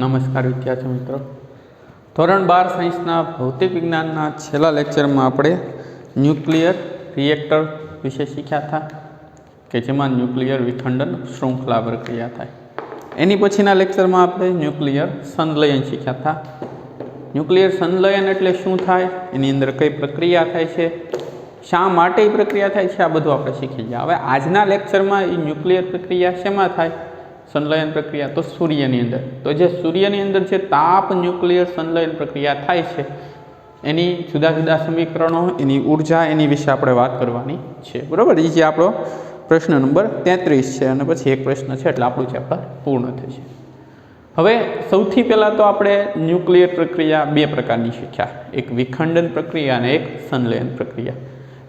નમસ્કાર વિદ્યાર્થી મિત્રો, ધોરણ 12 સાયન્સના ભૌતિક વિજ્ઞાનના છેલ્લા લેક્ચરમાં આપણે ન્યુક્લિયર રિએક્ટર વિશે શીખ્યા હતા કે જેમાં ન્યુક્લિયર વિખંડન શૃંખલા પ્રક્રિયા થાય. એની પછીના લેક્ચરમાં આપણે ન્યુક્લિયર સંલયન શીખ્યા હતા. ન્યુક્લિયર સંલયન એટલે શું થાય, એની અંદર કઈ પ્રક્રિયા થાય છે, શા માટે એ પ્રક્રિયા થાય છે, આ બધું આપણે શીખી ગયા. હવે આજના લેક્ચરમાં એ ન્યુક્લિયર પ્રક્રિયા શેમાં થાય, સંલયન પ્રક્રિયા, તો સૂર્યની અંદર. તો જે સૂર્યની અંદર જે તાપ ન્યુક્લિયર સંલયન પ્રક્રિયા થાય છે એની જુદા જુદા સમીકરણો, એની ઉર્જા, એની વિશે આપણે વાત કરવાની છે. બરાબર, એ જે આપણો પ્રશ્ન નંબર 33 છે અને પછી એક પ્રશ્ન છે એટલે આપણું ચેપ્ટર પૂર્ણ થશે. હવે સૌથી પહેલાં તો આપણે ન્યુક્લિયર પ્રક્રિયા બે પ્રકારની શીખ્યા, એક વિખંડન પ્રક્રિયા અને એક સંલયન પ્રક્રિયા.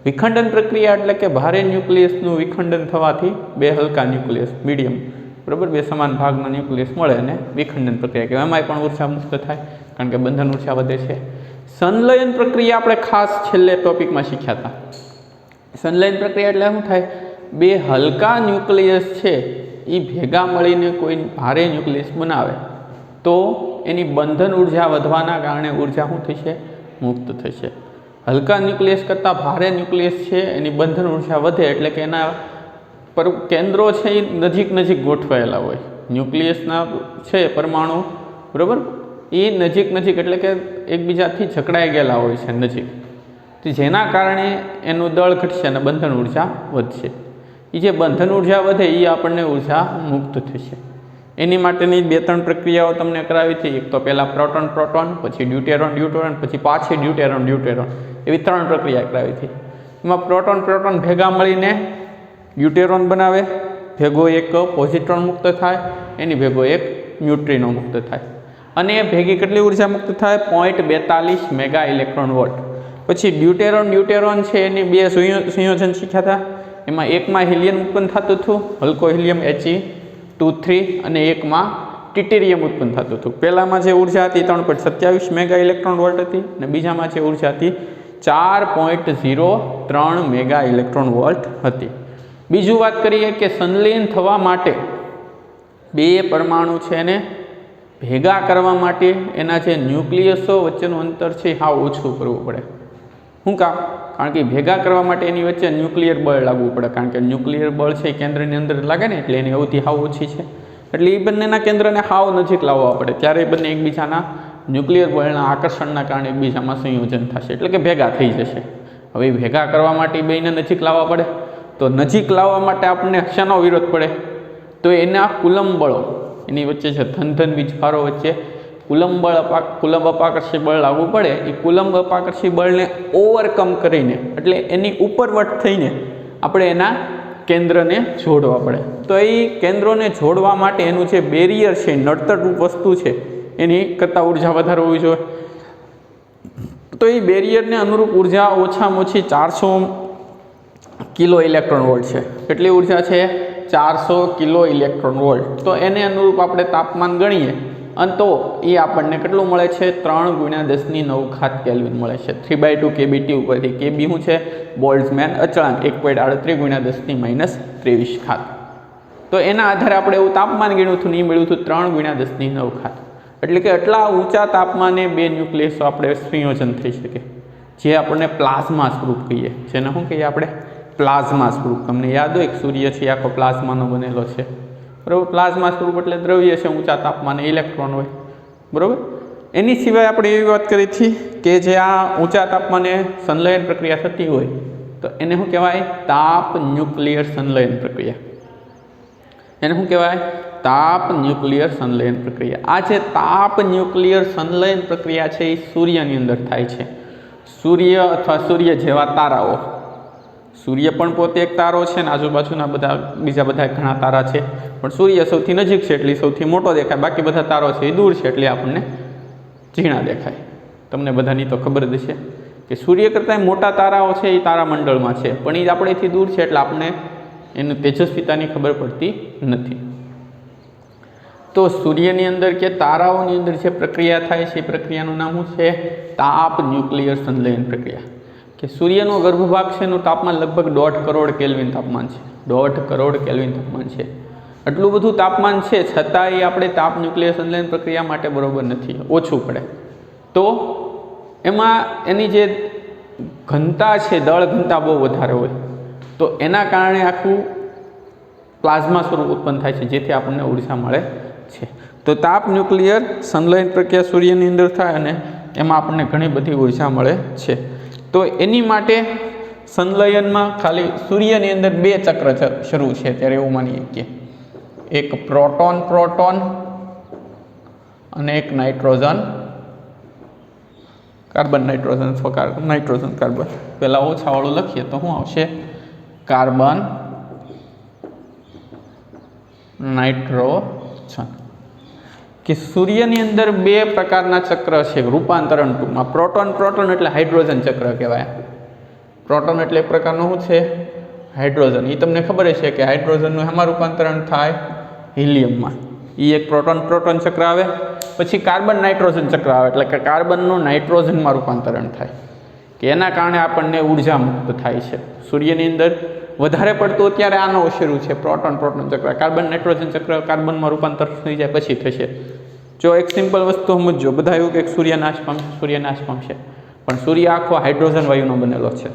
વિખંડન પ્રક્રિયા એટલે કે ભારે ન્યુક્લિયસનું વિખંડન થવાથી બે હલકા ન્યુક્લિયસ મીડિયમ, બરાબર, બે સમાન ભાગના ન્યુક્લિયસ મળે અને વિખંડન પ્રક્રિયા કહેવાય. એમાંય પણ ઉર્જા મુક્ત થાય કારણ કે બંધન ઉર્જા વધે છે. સંલયન પ્રક્રિયા આપણે ખાસ છેલ્લે ટોપિકમાં શીખ્યા હતા. સંલયન પ્રક્રિયા એટલે શું થાય, બે હલકા ન્યુક્લિયસ છે એ ભેગા મળીને કોઈ ભારે ન્યુક્લિયસ બનાવે તો એની બંધન ઉર્જા વધવાના કારણે ઉર્જા શું થશે, મુક્ત થશે. હલકા ન્યુક્લિયસ કરતાં ભારે ન્યુક્લિયસ છે એની બંધન ઉર્જા વધે એટલે કે એના પર કેન્દ્રો છે એ નજીક નજીક ગોઠવાયેલા હોય. ન્યુક્લિયસના છે પરમાણુ, બરાબર, એ નજીક નજીક એટલે કે એકબીજાથી જકડાઈ ગયેલા હોય છે નજીક, તો જેના કારણે એનું દળ ઘટશે અને બંધન ઉર્જા વધશે. એ જે બંધન ઉર્જા વધે એ આપણને ઉર્જા મુક્ત થશે. એની માટેની 2-3 પ્રક્રિયાઓ તમને કરાવી હતી. એક તો પહેલાં પ્રોટોન પ્રોટોન, પછી ડ્યુટેરોન ડ્યુટેરોન, પછી પાછી ડ્યુટેરોન ડ્યુટેરોન, એવી 3 પ્રક્રિયા કરાવી હતી. એમાં પ્રોટોન પ્રોટોન ભેગા મળીને ડ્યુટેરોન બનાવે, ભેગો એક પોઝિટ્રોન મુક્ત થાય, એની ભેગો એક ન્યુટ્રિનો મુક્ત થાય અને એ ભેગી કેટલી ઉર્જા મુક્ત થાય, 0.42 મેગા ઇલેક્ટ્રોન વોલ્ટ. પછી ડ્યુટેરોન ડ્યુટેરોન છે એની બે સંયોજન શીખ્યા હતા. એમાં એકમાં હિલિયમ ઉત્પન્ન થતું હતું, હલકો હિલિયમ He2 અને એકમાં ટિટેરિયમ ઉત્પન્ન થતું હતું. પહેલામાં જે ઉર્જા હતી 3.27 મેગા ઇલેક્ટ્રોન વોલ્ટ હતી અને બીજામાં જે ઉર્જા હતી 4.03 મેગા ઇલેક્ટ્રોન વોલ્ટ હતી. બીજું વાત કરીએ કે સંલયન થવા માટે બે પરમાણુ છે એને ભેગા કરવા માટે એના જે ન્યુક્લિયસો વચ્ચેનું અંતર છે હાવ ઓછું કરવું પડે. શું કામ? કારણ કે ભેગા કરવા માટે એની વચ્ચે ન્યુક્લિયર બળ લાગવું પડે, કારણ કે ન્યુક્લિયર બળ છે એ કેન્દ્રની અંદર લાગે ને એટલે એની અવધિ હાવ ઓછી છે, એટલે એ બંનેના કેન્દ્રને હાવ નજીક લાવવા પડે ત્યારે એ બંને એકબીજાના ન્યુક્લિયર બળના આકર્ષણના કારણે એકબીજામાં સંયોજન થશે એટલે કે ભેગા થઈ જશે. હવે ભેગા કરવા માટે બેને નજીક લાવવા પડે, તો નજીક લાવવા માટે આપણને શાનો વિરોધ પડે, તો એના કુલંબ બળો, એની વચ્ચે છે ધન વીજભારો વચ્ચે કુલંબ અપાકર્ષી બળ લાગવું પડે. એ કુલંબ અપાકર્ષી બળને ઓવરકમ કરીને એટલે એની ઉપરવટ થઈને આપણે એના કેન્દ્રને જોડવા પડે. તો એ કેન્દ્રોને જોડવા માટે એનું જે બેરિયર છે, નડતરરૂપ વસ્તુ છે, એની કરતાં ઉર્જા વધારે હોવી જોઈએ. તો એ બેરિયરને અનુરૂપ ઉર્જા ઓછામાં ઓછી 400 કિલો ઇલેક્ટ્રોન વોલ્ટ છે. કેટલી ઉર્જા છે? 400 કિલો ઇલેક્ટ્રોન વોલ્ટ. તો એને અનુરૂપ આપણે તાપમાન ગણીએ અને તો એ આપણને કેટલું મળે છે? 3 × 10⁹ કેલ્વિન મળે છે. 3/2 kBT ઉપરથી. KB શું છે? બોલ્ટ્ઝમેન અચળાંક 1.38 × 10⁻23. તો એના આધારે આપણે એવું તાપમાન ગણ્યું હતું ને એ મળ્યું હતું 3 × 10⁹. એટલે કે આટલા ઊંચા તાપમાને બે ન્યુક્લિયસો આપણે સંયોજન થઈ શકે, જે આપણને પ્લાઝમા સ્વરૂપ કહીએ. જેને શું કહીએ આપણે? પ્લાઝમા સ્વરૂપ. તમને યાદ હોય કે સૂર્ય છે આખો પ્લાઝમાનો બનેલો છે, બરાબર. પ્લાઝમા સ્વરૂપ એટલે દ્રવ્ય છે, ઊંચા તાપમાને ઇલેક્ટ્રોન હોય, બરાબર. એની સિવાય આપણે એવી વાત કરી હતી કે જે આ ઊંચા તાપમાને સંલયન પ્રક્રિયા થતી હોય તો એને શું કહેવાય? તાપ ન્યુક્લિયર સંલયન પ્રક્રિયા. એને શું કહેવાય? તાપ ન્યુક્લિયર સંલયન પ્રક્રિયા. આ જે તાપ ન્યુક્લિયર સંલયન પ્રક્રિયા છે એ સૂર્યની અંદર થાય છે. સૂર્ય અથવા સૂર્ય જેવા તારાઓ, સૂર્ય પણ પોતે એક તારો છે ને આજુબાજુના બીજા બધા ઘણા તારા છે, પણ સૂર્ય સૌથી નજીક છે એટલે સૌથી મોટો દેખાય, બાકી બધા તારો છે એ દૂર છે એટલે આપણને ઝીણા દેખાય. તમને બધાની તો ખબર જ છે કે સૂર્ય કરતાં મોટા તારાઓ છે એ તારામંડળમાં છે, પણ એ આપણેથી દૂર છે એટલે આપણને એની તેજસ્વીતાની ખબર પડતી નથી. તો સૂર્યની અંદર કે તારાઓની અંદર જે પ્રક્રિયા થાય છે એ પ્રક્રિયાનું નામ શું છે? તાપ ન્યુક્લિયર સંલયન પ્રક્રિયા. કે સૂર્યનો ગર્ભભાગ છે એનું તાપમાન લગભગ 1.5 કરોડ કેલ્વિન તાપમાન છે. 1.5 કરોડ કેલ્વિન તાપમાન છે. આટલું બધું તાપમાન છે છતાંય આપણે તાપ ન્યુક્લિયર સંશ્લેષણ પ્રક્રિયા માટે બરોબર નથી, ઓછું પડે. તો એમાં એની જે ઘનતા છે, દળ ઘનતા બહુ વધારે હોય, તો એના કારણે આખું પ્લાઝમા સ્વરૂપ ઉત્પન્ન થાય છે, જેથી આપણને ઉર્જા મળે છે. તો તાપ ન્યુક્લિયર સંશ્લેષણ પ્રક્રિયા સૂર્યની અંદર થાય અને એમાં આપણને ઘણી બધી ઉર્જા મળે છે. તો એની માટે સંલયનમાં ખાલી સૂર્યની અંદર 2 ચક્ર શરૂ છે ત્યારે એવું માનીએ કે એક પ્રોટોન પ્રોટોન અને એક nitrogen carbon nitrogen nitrogen carbon. પહેલાં ઓછાવાળું લખીએ તો શું આવશે? Carbon nitrogen. કે સૂર્યની અંદર 2 પ્રકારના ચક્ર છે રૂપાંતરણ ટૂંકમાં. પ્રોટોન પ્રોટોન એટલે હાઇડ્રોજન ચક્ર કહેવાય. પ્રોટોન એટલે એક પ્રકારનું શું છે? હાઇડ્રોજન. એ તમને ખબર છે કે હાઇડ્રોજનનું એમાં રૂપાંતરણ થાય હિલિયમમાં. એ એક પ્રોટોન પ્રોટોન ચક્ર આવે. પછી કાર્બન નાઇટ્રોજન ચક્ર આવે એટલે કે કાર્બનનું નાઇટ્રોજનમાં રૂપાંતરણ થાય, કે એના કારણે આપણને ઉર્જા મુક્ત થાય છે. સૂર્યની અંદર વધારે પડતું અત્યારે આનો શરૂ છે પ્રોટોન પ્રોટોન ચક્ર. કાર્બન નાઇટ્રોજન ચક્ર કાર્બનમાં રૂપાંતર થઈ જાય પછી થશે. જો એક સિમ્પલ વસ્તુ સમજો, બધા એવું કે સૂર્ય નાશ પામશે, પણ સૂર્ય આખો હાઇડ્રોજન વાયુનો બનેલો છે.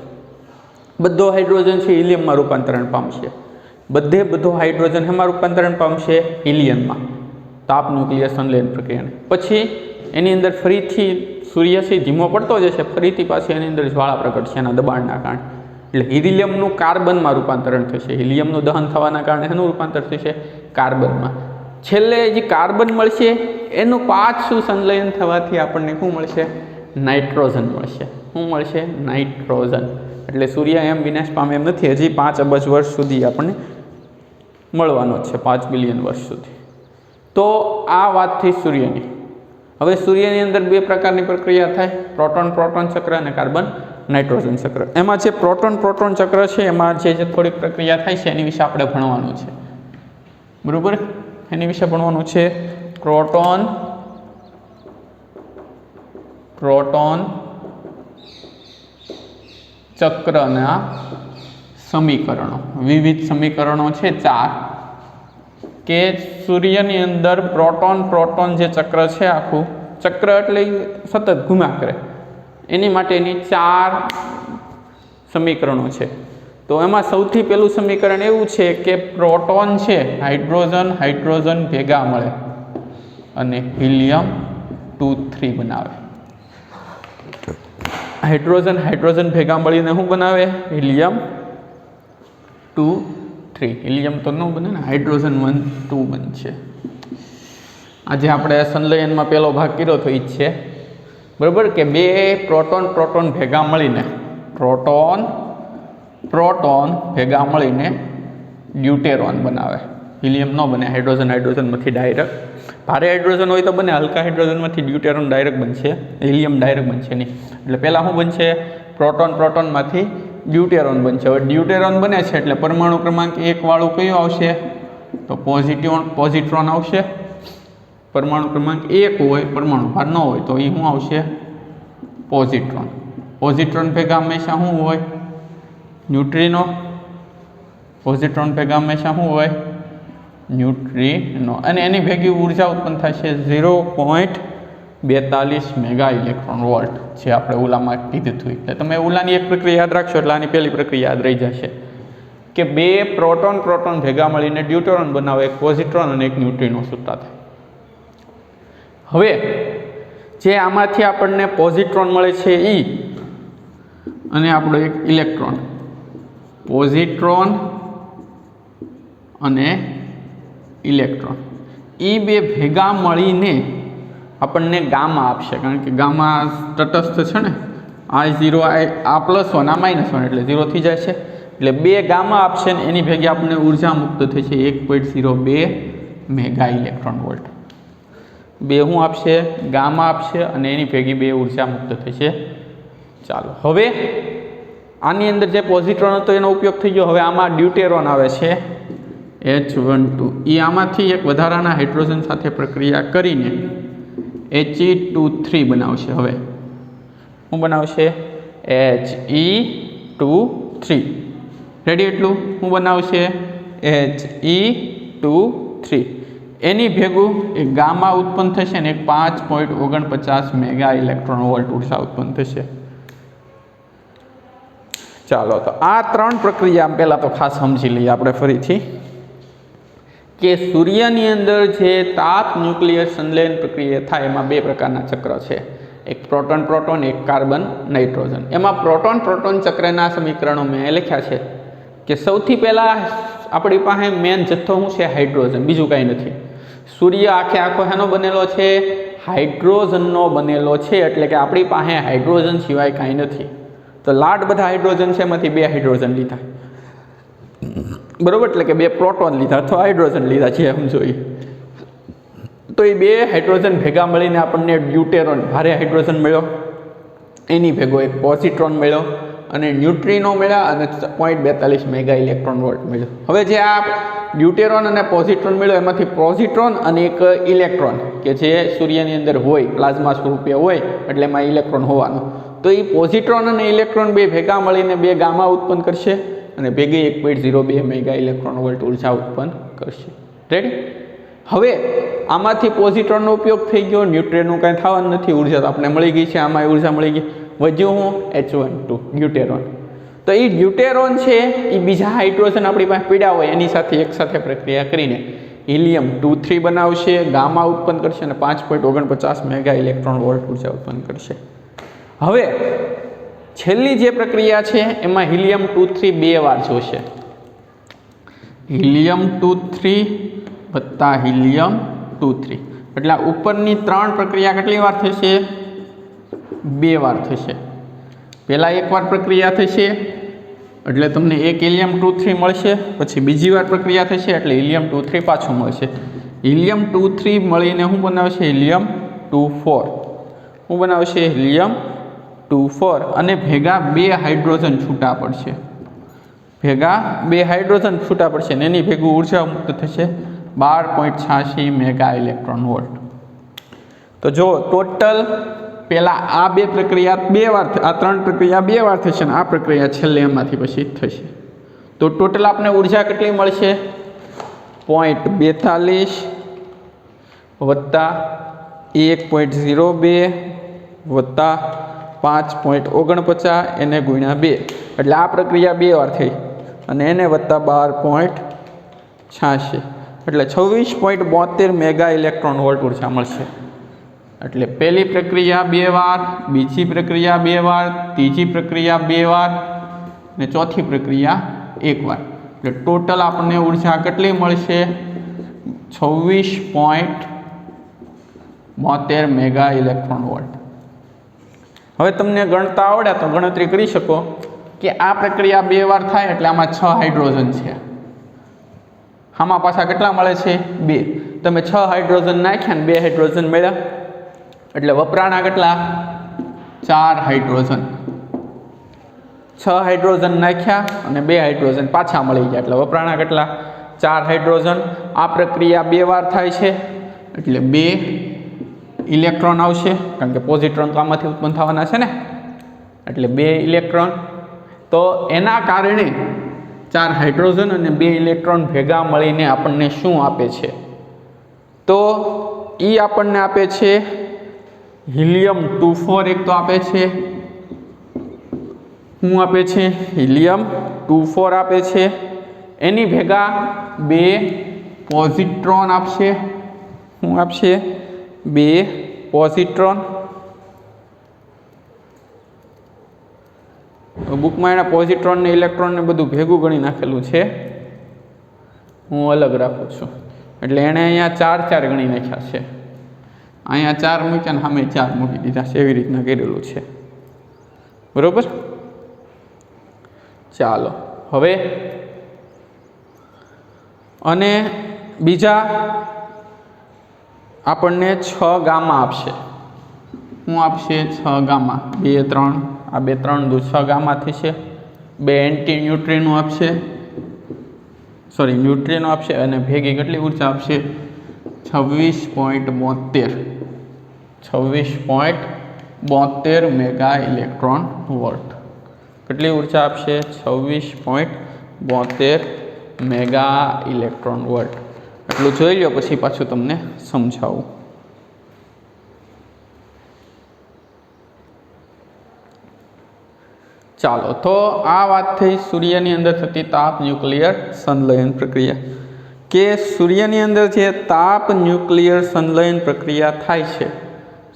બધો હાઇડ્રોજન છે હિલિયમમાં રૂપાંતરણ પામશે. બધો હાઇડ્રોજન એમાં રૂપાંતરણ પામશે હિલિયમમાં, તાપ ન્યુક્લિયર સંશ્લેષણ પ્રક્રિયાને. પછી એની અંદર ફરીથી સૂર્યથી ધીમો પડતો જશે, ફરીથી પાછી એની અંદર જ્વાળા પ્રગટશે એના દબાણના કારણે. એટલે હિલિયમનું કાર્બનમાં રૂપાંતરણ થશે. હિલિયમનું દહન થવાના કારણે એનું રૂપાંતર થશે કાર્બનમાં. છેલ્લે જે કાર્બન મળશે એનું પાછું સંલયન થવાથી આપણને શું મળશે? નાઇટ્રોજન મળશે. શું મળશે? નાઇટ્રોજન. એટલે સૂર્ય એમ વિનાશ પામે એમ નથી. હજી 5 અબજ વર્ષ સુધી આપણને મળવાનો જ છે, 5 બિલિયન વર્ષ સુધી. તો આ વાત થઈ સૂર્યની. હવે સૂર્યની અંદર 2 પ્રકારની પ્રક્રિયા થાય, પ્રોટોન પ્રોટોન ચક્ર અને કાર્બન નાઇટ્રોજન ચક્ર. એમાં જે પ્રોટોન પ્રોટોન ચક્ર છે એમાં જે થોડીક પ્રક્રિયા થાય છે એની વિશે આપણે ભણવાનું છે, બરાબર? એની વિશે ભણવાનું છે પ્રોટોન પ્રોટોન ચક્રના સમીકરણો. વિવિધ સમીકરણો છે 4, કે સૂર્યની અંદર પ્રોટોન પ્રોટોન જે ચક્ર છે, આખું ચક્ર એટલે સતત ઘૂમ્યા કરે, એની માટેની 4 સમીકરણો છે. તો એમાં સૌથી પહેલું સમીકરણ એવું છે કે પ્રોટોન છે હાઇડ્રોજન હાઇડ્રોજન ભેગા મળે અને હિલિયમ 2 3 બનાવે. હાઇડ્રોજન હાઇડ્રોજન ભેગા મળીને શું બનાવે? હિલિયમ 2 3. હિલિયમ તો ન બને ને, હાઇડ્રોજન 1 2 બનશે. આજે આપણે સંલયનમાં પહેલો ભાગ કર્યો તો એ જ છે, બરાબર? કે 2 પ્રોટોન પ્રોટોન ભેગા મળીને પ્રોટોન ભેગા મળીને ડ્યુટેરોન બનાવે. હિલિયમ ન બને, હાઇડ્રોજન હાઇડ્રોજનમાંથી ડાયરેક્ટ. ભારે હાઇડ્રોજન હોય તો બને, હલકા હાઇડ્રોજનમાંથી ડ્યુટેરોન ડાયરેક્ટ બનશે, હિલિયમ ડાયરેક્ટ બનશે નહીં. એટલે પહેલાં શું બનશે? પ્રોટોન પ્રોટોનમાંથી ડ્યુટેરોન બનશે. હવે ડ્યુટેરોન બને છે એટલે પરમાણુ ક્રમાંક 1 વાળું કયું આવશે? તો પોઝિટ્રોન આવશે. પરમાણુ ક્રમાંક 1 હોય, પરમાણુ ભાર ન હોય તો એ શું આવશે? પોઝિટ્રોન. પોઝિટ્રોન ભેગા હંમેશા શું હોય? ન્યુટ્રિનો. પોઝિટ્રોન ભેગા હંમેશા શું હોય? ન્યુટ્રિનો. અને એની ભેગી ઉર્જા ઉત્પન્ન થશે 0.42 મેગા ઇલેક્ટ્રોન વોલ્ટ, જે આપણે ઉલામાં કીધું હતું. એટલે તમે ઉલાની એક પ્રક્રિયા યાદ રાખશો એટલે આની પહેલી પ્રક્રિયા યાદ રહી જશે કે 2 પ્રોટોન પ્રોટોન ભેગા મળીને ડ્યુટેરોન બનાવે, એક પોઝિટ્રોન અને એક ન્યુટ્રિનો છૂટા થાય. હવે જે આમાંથી આપણને પોઝિટ્રોન મળે છે એ અને આપણો એક ઇલેક્ટ્રોન, પોઝિટ્રોન અને ઇલેક્ટ્રોન, એ 2 ભેગા મળીને આપણને ગામા આપશે. કારણ કે ગામા તટસ્થ છે ને, I0 આ +1 આ -1 એટલે 0 થઈ જાય છે. એટલે 2 ગામા આપશે ને એની ભેગી આપણને ઉર્જા મુક્ત થઈ છે 1.02 મેગા ઇલેક્ટ્રોન વોલ્ટ. 2 શું આપશે? ગામા આપશે અને એની ભેગી 2 ઉર્જા મુક્ત થઈ છે. ચાલો, હવે આની અંદર જે પોઝિટ્રોન હતો એનો ઉપયોગ થઈ ગયો. હવે આમાં ડ્યુટેરોન આવે છે H12. એ આમાંથી એક વધારાના હાઇડ્રોજન સાથે પ્રક્રિયા કરીને He2 3 બનાવશે. હવે શું બનાવશે? He2 3. રેડી? એટલું શું બનાવશે? He2 3 એની ભેગું એક ગામા ઉત્પન્ન થશે ને એક 5.49 મેગા ઇલેક્ટ્રોન વોલ્ટ ઉર્જા ઉત્પન્ન થશે. ચાલો તો આ 3 પ્રક્રિયા પહેલાં તો ખાસ સમજી લઈએ આપણે ફરીથી કે સૂર્યની અંદર જે તાપ ન્યુક્લિયર સંલેન પ્રક્રિયા થાય એમાં 2 પ્રકારના ચક્ર છે, એક પ્રોટોન પ્રોટોન, એક કાર્બન નાઇટ્રોજન. એમાં પ્રોટોન પ્રોટોન ચક્રના સમીકરણો મેં લખ્યા છે કે સૌથી પહેલાં આપણી પાસે મેન જથ્થો શું છે? હાઇડ્રોજન, બીજું કાંઈ નથી. સૂર્ય આખો શેનો બનેલો છે? હાઇડ્રોજનનો બનેલો છે, એટલે કે આપણી પાસે હાઇડ્રોજન સિવાય કાંઈ નથી. તો લાડ બધા હાઇડ્રોજન છે, એમાંથી 2 હાઇડ્રોજન લીધા, બરોબર, એટલે કે 2 પ્રોટોન લીધા અથવા હાઇડ્રોજન લીધા છે એમ જોઈએ તો એ 2 હાઇડ્રોજન ભેગા મળીને આપણને ડ્યુટેરોન ભારે હાઇડ્રોજન મળ્યો, એની ભેગો એક પોઝિટ્રોન મળ્યો અને ન્યુટ્રિનો મળ્યા અને 0.42 મેગા ઇલેક્ટ્રોન વોલ્ટ મળ્યો. હવે જે આ ડ્યુટેરોન અને પોઝિટ્રોન મળ્યો એમાંથી પોઝિટ્રોન અને એક ઇલેક્ટ્રોન કે જે સૂર્યની અંદર હોય, પ્લાઝ્મા સ્વરૂપે હોય એટલે એમાં ઇલેક્ટ્રોન હોવાનો, તો એ પોઝિટ્રોન અને ઇલેક્ટ્રોન 2 ભેગા મળીને 2 ગામા ઉત્પન્ન કરશે અને ભેગી 1.02 મેગા ઇલેક્ટ્રોન વોલ્ટ ઉર્જા ઉત્પન્ન કરશે. રેડી? હવે આમાંથી પોઝિટ્રોનનો ઉપયોગ થઈ ગયો, ન્યુટ્રિનનું કાંઈ થવાનું નથી, ઉર્જા તો આપણે મળી ગઈ છે, આમાં ઉર્જા મળી ગઈ. વધ્યું હું H12 ડ્યુટેરોન. તો એ ડ્યુટેરોન છે એ બીજા હાઇડ્રોજન આપણી પાસે પીડ્યા હોય એની સાથે એકસાથે પ્રક્રિયા કરીને હિલિયમ 2 3 બનાવશે, ગામા ઉત્પન્ન કરશે અને 5.49 મેગા ઇલેક્ટ્રોન વોલ્ટ ઉર્જા ઉત્પન્ન કરશે. હવે છેલ્લી જે પ્રક્રિયા છે એમાં હિલિયમ 2 3 2 વાર જોશે. હિલિયમ 2 3 વત્તા હિલિયમ 2 3 એટલે ઉપરની 3 પ્રક્રિયા કેટલી વાર થશે? 2 વાર થશે. પહેલાં એક વાર પ્રક્રિયા થશે એટલે તમને એક હિલિયમ 2 3 મળશે, પછી બીજી વાર પ્રક્રિયા થશે એટલે હિલિયમ 2 3 પાછું મળશે. હિલિયમ 2 3 મળીને શું બનાવશે? હિલિયમ 2 4. શું બનાવશે? હિલિયમ 2 4 અને ભેગા 2 હાઇડ્રોજન છૂટા પડશે, ભેગા 2 હાઇડ્રોજન છૂટા પડશે ને એની ભેગું ઉર્જા મુક્ત થશે 12.86 મેગા ઇલેક્ટ્રોન વોલ્ટ. તો જો ટોટલ પહેલાં આ 2 પ્રક્રિયા 2 વાર, આ 3 પ્રક્રિયા 2 વાર થશે ને આ પ્રક્રિયા છેલ્લે એમાંથી પછી થશે. તો ટોટલ આપણે ઉર્જા કેટલી મળશે? 0.42 વત્તા 1.02 વત્તા 5.49 એને ગુણ્યા 2 એટલે આ પ્રક્રિયા 2 વાર થઈ અને એને વત્તા 12.86 એટલે 26.72 મેગા ઇલેક્ટ્રોન વોલ્ટ ઉર્જા મળશે. એટલે પહેલી પ્રક્રિયા 2 વાર, બીજી પ્રક્રિયા 2 વાર, ત્રીજી પ્રક્રિયા 2 વાર અને ચોથી પ્રક્રિયા 1 વાર. એટલે ટોટલ આપણને ઉર્જા કેટલી મળશે? 26.72 મેગા ઇલેક્ટ્રોન વોલ્ટ. હવે તમને ગણતા આવડે તો ગણતરી કરી શકો કે આ પ્રક્રિયા 2 વાર થાય એટલે આમાં 6 હાઇડ્રોજન છે, આમાં પાછા કેટલા મળે છે? 2. તમે 6 હાઇડ્રોજન નાખ્યા ને 2 હાઇડ્રોજન મળ્યા એટલે વપરાણા કેટલા? 4 હાઇડ્રોજન. 6 હાઇડ્રોજન નાખ્યા અને 2 હાઇડ્રોજન પાછા મળી ગયા એટલે વપરાણા કેટલા? 4 હાઇડ્રોજન. આ પ્રક્રિયા 2 વાર થાય છે એટલે 2 ઇલેક્ટ્રોન આવશે, કારણ કે પોઝિટ્રોન તો આમાંથી ઉત્પન્ન થવાના છે ને, એટલે 2 ઇલેક્ટ્રોન. તો એના કારણે 4 હાઇડ્રોજન અને 2 ઇલેક્ટ્રોન ભેગા મળીને આપણને શું આપે છે? તો એ આપણને આપે છે હિલિયમ 2 4 એક તો આપે છે. શું આપે છે? હિલિયમ 2 4 આપે છે. એની ભેગા 2 પોઝિટ્રોન આપશે. શું આપશે? 2 પોઝિટ્રોન. બુકમાં એના પોઝિટ્રોન ને ઇલેક્ટ્રોન ને બધું ભેગું ગણી નાખેલું છે, હું અલગ રાખું છું. એટલે એણે અહીંયા 4 4 ગણી નાખ્યા છે, અહીંયા 4 મૂક્યા ને સામે 4 મૂકી દીધા છે, એવી રીતના કરેલું છે. બરોબર? ચાલો હવે અને બીજા આપણને 6 ગામા આપશે. શું આપશે? 6 ગામા. 2 3 આ 2 3 2 6 ગામા થશે. 2 એન્ટી ન્યુટ્રિનો આપશે, સોરી ન્યુટ્રિનો આપશે અને ભેગી કેટલી ઉર્જા આપશે? 26.72 મેગા ઇલેક્ટ્રોન વોલ્ટ. કેટલી ઉર્જા આપશે? 26.72 મેગા ઇલેક્ટ્રોન વોલ્ટ. એટલું જોઈ લો પછી પાછું તમને સમજાવું. ચાલો, તો આ વાત થઈ સૂર્યની અંદર થતી તાપ ન્યુક્લિયર સંલયન પ્રક્રિયા. કે સૂર્યની અંદર જે તાપ ન્યુક્લિયર સંલયન પ્રક્રિયા થાય છે,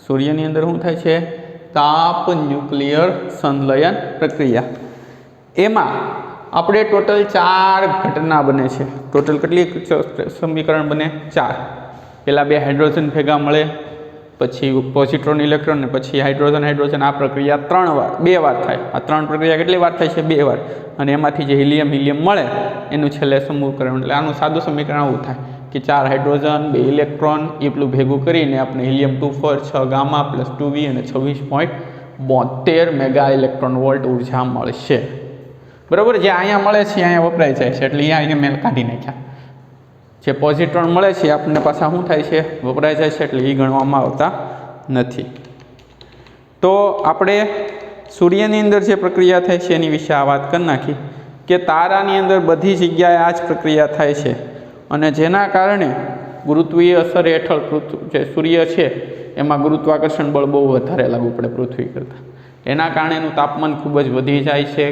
સૂર્યની અંદર શું થાય છે? તાપ ન્યુક્લિયર સંલયન પ્રક્રિયા. એમાં આપણે ટોટલ 4 ઘટના બને છે. ટોટલ કેટલી સમીકરણ બને? 4. પહેલાં 2 હાઇડ્રોજન ભેગા મળે, પછી પોઝિટ્રોન ઇલેક્ટ્રોન, ને પછી હાઇડ્રોજન આ પ્રક્રિયા 2 વાર થાય. આ 3 પ્રક્રિયા કેટલી વાર થાય છે? 2 વાર. અને એમાંથી જે હિલિયમ મળે એનું છેલ્લે સમૂહકરણ. એટલે આનું સાદું સમીકરણ આવું થાય કે 4 હાઇડ્રોજન 2 ઇલેક્ટ્રોન એટલું ભેગું કરીને આપણે હિલિયમ-24 6 ગામા પ્લસ 2v અને 26.72 મેગા ઇલેક્ટ્રોન વોલ્ટ ઉર્જા મળશે. બરાબર. જે અહીંયા મળે છે અહીંયા વપરાય જાય છે, એટલે અહીંયા મેં કાઢી નાખ્યા. જે પોઝિટ્રોન મળે છે આપણને પાછા શું થાય છે? વપરાય જાય છે, એટલે એ ગણવામાં આવતા નથી. તો આપણે સૂર્યની અંદર જે પ્રક્રિયા થાય છે એની વિશે આ વાત કરી નાખી કે તારાની અંદર બધી જગ્યાએ આ જ પ્રક્રિયા થાય છે, અને જેના કારણે ગુરુત્વીય અસર હેઠળ જે સૂર્ય છે એમાં ગુરુત્વાકર્ષણ બળ બહુ વધારે લાગુ પડે પૃથ્વી કરતાં. એના કારણે એનું તાપમાન ખૂબ જ વધી જાય છે,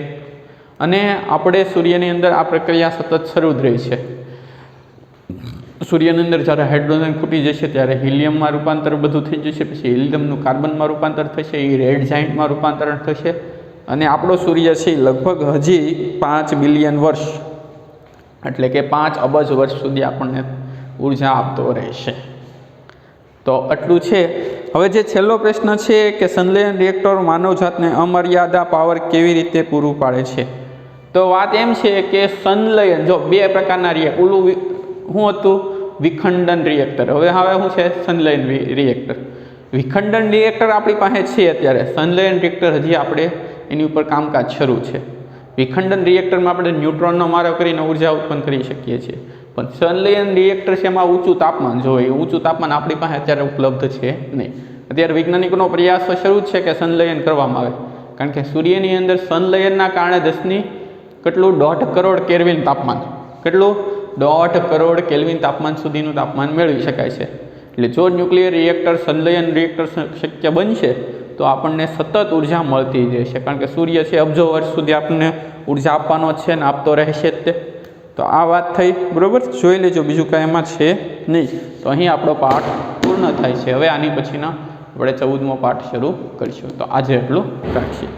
અને આપણે સૂર્યની અંદર આ પ્રક્રિયા સતત શરૂ જ રહી છે. સૂર્યની અંદર જ્યારે હાઇડ્રોજન ખૂટી જશે ત્યારે હિલિયમમાં રૂપાંતર બધું થઈ જશે, પછી હિલિયમનું કાર્બનમાં રૂપાંતર થશે, એ રેડ જાયન્ટમાં રૂપાંતરણ થશે, અને આપણો સૂર્ય છે લગભગ હજી 5 બિલિયન વર્ષ એટલે કે 5 અબજ વર્ષ સુધી આપણને ઉર્જા આપતો રહેશે. તો આટલું છે. હવે જે છેલ્લો પ્રશ્ન છે કે સંલયન રિએક્ટર માનવજાતને અમર્યાદા પાવર કેવી રીતે પૂરું પાડે છે? તો વાત એમ છે કે સંલયન જો 2 પ્રકારના ઓલું શું હતું? વિખંડન રિએક્ટર. હવે શું છે? સંલયન રિએક્ટર. વિખંડન રિએક્ટર આપણી પાસે છે અત્યારે. સંલયન રિએક્ટર હજી આપણે એની ઉપર કામકાજ શરૂ છે. વિખંડન રિએક્ટરમાં આપણે ન્યુટ્રોનનો મારો કરીને ઉર્જા ઉત્પન્ન કરી શકીએ છીએ, પણ સંલયન રિએક્ટર છે એમાં ઊંચું તાપમાન જોઈએ. ઊંચું તાપમાન આપણી પાસે અત્યારે ઉપલબ્ધ છે નહીં. અત્યારે વૈજ્ઞાનિકોનો પ્રયાસ શરૂ છે કે સંલયન કરવામાં આવે, કારણ કે સૂર્યની અંદર સંલયનના કારણે 1.5 કરોડ કેલ્વિન તાપમાન, કેટલું? 1.5 કરોડ કેલ્વિન તાપમાન સુધીનું તાપમાન મેળવી શકાય છે. એટલે જો ન્યુક્લિયર રિએક્ટર સંલયન રિએક્ટર શક્ય બનશે તો આપણને સતત ઉર્જા મળતી રહેશે, કારણ કે સૂર્ય છે અબજો વર્ષ સુધી આપણને ઉર્જા આપવાનો છે ને આપતો રહેશે જ તે. તો આ વાત થઈ. બરાબર. જોઈ લેજો, બીજું કાંઈ એમાં છે નહીં. તો અહીં આપણો પાઠ પૂર્ણ થાય છે. હવે આની પછીના આપણે 14મો પાઠ શરૂ કરીશું. તો આજે એટલું રાખીએ.